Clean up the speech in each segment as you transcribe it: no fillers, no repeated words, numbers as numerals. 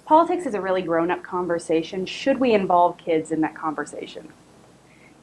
Politics is a really grown-up conversation. Should we involve kids in that conversation?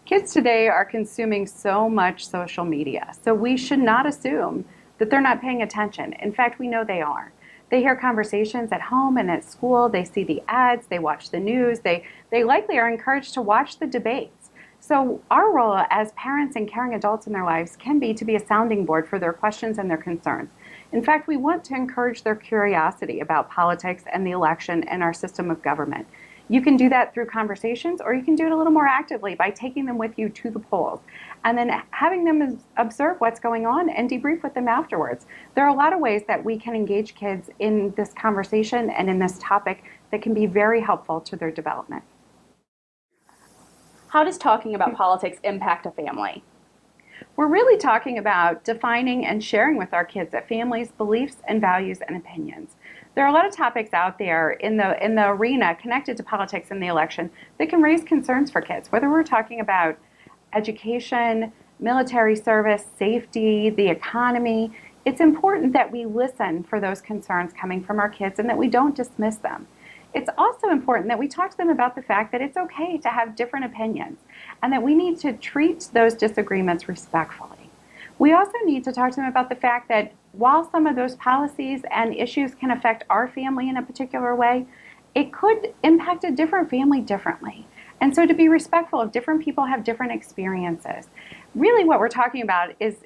Kids today are consuming so much social media, so we should not assume that they're not paying attention. In fact, we know they are. They hear conversations at home and at school, they see the ads, they watch the news, they likely are encouraged to watch the debates. So our role as parents and caring adults in their lives can be to be a sounding board for their questions and their concerns. In fact, we want to encourage their curiosity about politics and the election and our system of government. You can do that through conversations, or you can do it a little more actively by taking them with you to the polls and then having them observe what's going on and debrief with them afterwards. There are a lot of ways that we can engage kids in this conversation and in this topic that can be very helpful to their development. How does talking about politics impact a family? We're really talking about defining and sharing with our kids a family's beliefs and values and opinions. There are a lot of topics out there in the arena connected to politics and the election that can raise concerns for kids, whether we're talking about education, military service, safety, the economy. It's important that we listen for those concerns coming from our kids and that we don't dismiss them. It's also important that we talk to them about the fact that it's okay to have different opinions and that we need to treat those disagreements respectfully. We also need to talk to them about the fact that while some of those policies and issues can affect our family in a particular way, it could impact a different family differently. And so to be respectful of different people have different experiences. Really what we're talking about is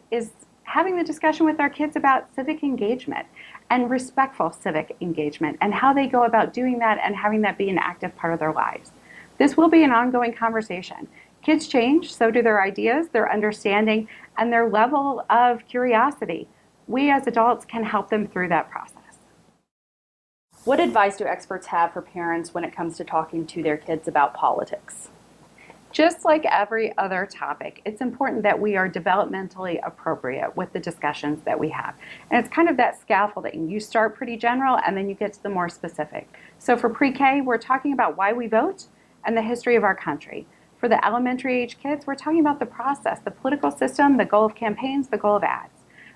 having the discussion with our kids about civic engagement and respectful civic engagement and how they go about doing that and having that be an active part of their lives. This will be an ongoing conversation. Kids change, so do their ideas, their understanding, and their level of curiosity. We as adults can help them through that process. What advice do experts have for parents when it comes to talking to their kids about politics? Just like every other topic, it's important that we are developmentally appropriate with the discussions that we have. And it's kind of that scaffolding. You start pretty general and then you get to the more specific. So for pre-K, we're talking about why we vote and the history of our country. For the elementary age kids, we're talking about the process, the political system, the goal of campaigns, the goal of ads.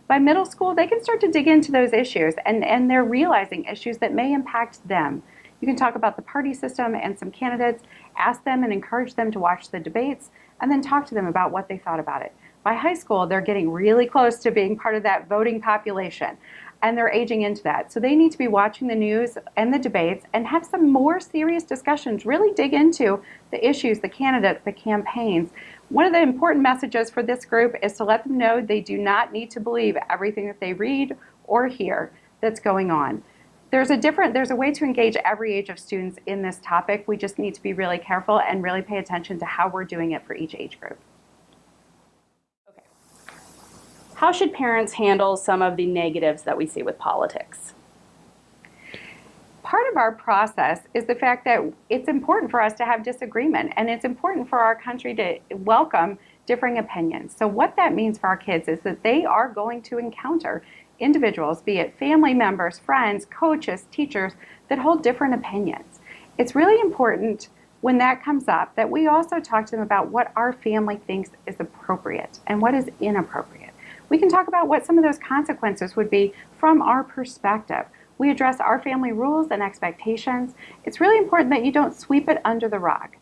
By middle school, they can start to dig into those issues and they're realizing issues that may impact them. You can talk about the party system and some candidates, ask them and encourage them to watch the debates, and then talk to them about what they thought about it. By high school, they're getting really close to being part of that voting population, and they're aging into that. So they need to be watching the news and the debates and have some more serious discussions, really dig into the issues, the candidates, the campaigns. One of the important messages for this group is to let them know they do not need to believe everything that they read or hear that's going on. There's a way to engage every age of students in this topic. We just need to be really careful and really pay attention to how we're doing it for each age group. Okay. How should parents handle some of the negatives that we see with politics? Part of our process is the fact that it's important for us to have disagreement, and it's important for our country to welcome differing opinions. So what that means for our kids is that they are going to encounter individuals, be it family members, friends, coaches, teachers, that hold different opinions. It's really important when that comes up that we also talk to them about what our family thinks is appropriate and what is inappropriate. We can talk about what some of those consequences would be from our perspective. We address our family rules and expectations. It's really important that you don't sweep it under the rug.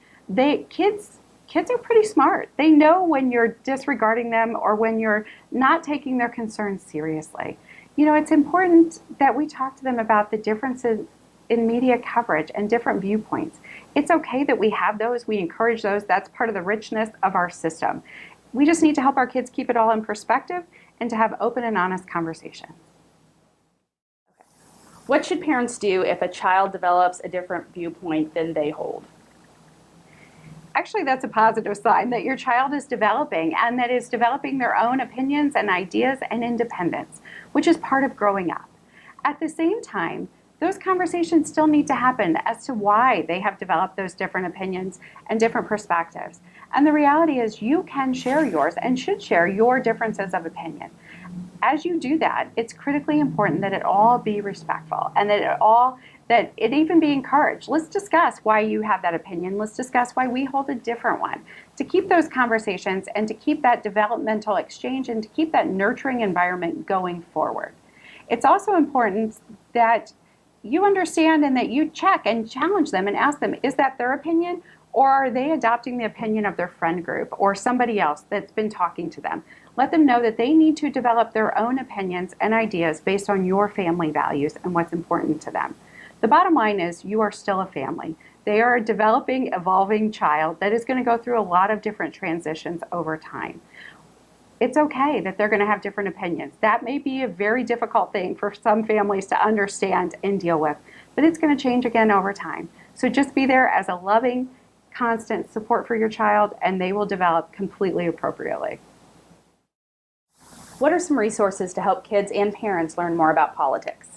Kids are pretty smart. They know when you're disregarding them or when you're not taking their concerns seriously. You know, it's important that we talk to them about the differences in media coverage and different viewpoints. It's okay that we have those. We encourage those. That's part of the richness of our system. We just need to help our kids keep it all in perspective and to have open and honest conversations. What should parents do if a child develops a different viewpoint than they hold? Actually, that's a positive sign that your child is developing and that is developing their own opinions and ideas and independence, which is part of growing up. At the same time, those conversations still need to happen as to why they have developed those different opinions and different perspectives. And the reality is you can share yours and should share your differences of opinion. As you do that, it's critically important that it all be respectful and that it even be encouraged. Let's discuss why you have that opinion. Let's discuss why we hold a different one. To keep those conversations and to keep that developmental exchange and to keep that nurturing environment going forward. It's also important that you understand and that you check and challenge them and ask them, is that their opinion? Or are they adopting the opinion of their friend group or somebody else that's been talking to them? Let them know that they need to develop their own opinions and ideas based on your family values and what's important to them. The bottom line is you are still a family. They are a developing, evolving child that is going to go through a lot of different transitions over time. It's okay that they're going to have different opinions. That may be a very difficult thing for some families to understand and deal with, but it's going to change again over time. So just be there as a loving, constant support for your child, and they will develop completely appropriately. What are some resources to help kids and parents learn more about politics?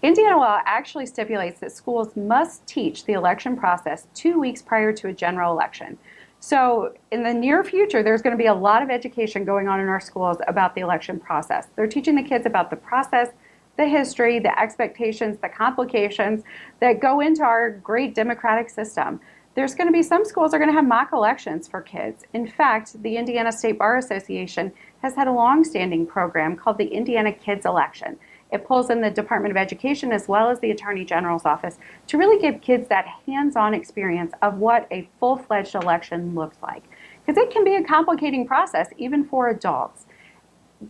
Indiana law actually stipulates that schools must teach the election process 2 weeks prior to a general election. So in the near future, there's going to be a lot of education going on in our schools about the election process. They're teaching the kids about the process, the history, the expectations, the complications that go into our great democratic system. There's going to be some schools that are going to have mock elections for kids. In fact, the Indiana State Bar Association has had a long-standing program called the Indiana Kids Election. It pulls in the Department of Education as well as the Attorney General's office to really give kids that hands-on experience of what a full-fledged election looks like. Because it can be a complicating process even for adults.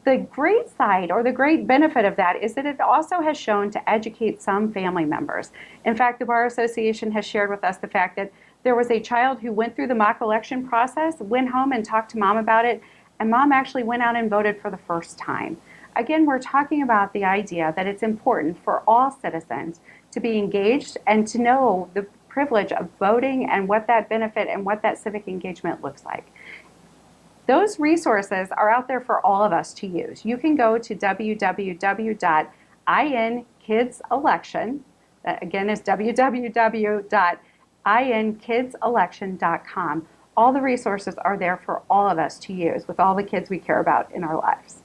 The great side or the great benefit of that is that it also has shown to educate some family members. In fact, the Bar Association has shared with us the fact that there was a child who went through the mock election process, went home and talked to mom about it, and mom actually went out and voted for the first time. Again, we're talking about the idea that it's important for all citizens to be engaged and to know the privilege of voting and what that benefit and what that civic engagement looks like. Those resources are out there for all of us to use. You can go to www.inkidselection, that again is www.inkidselection.com. All the resources are there for all of us to use with all the kids we care about in our lives.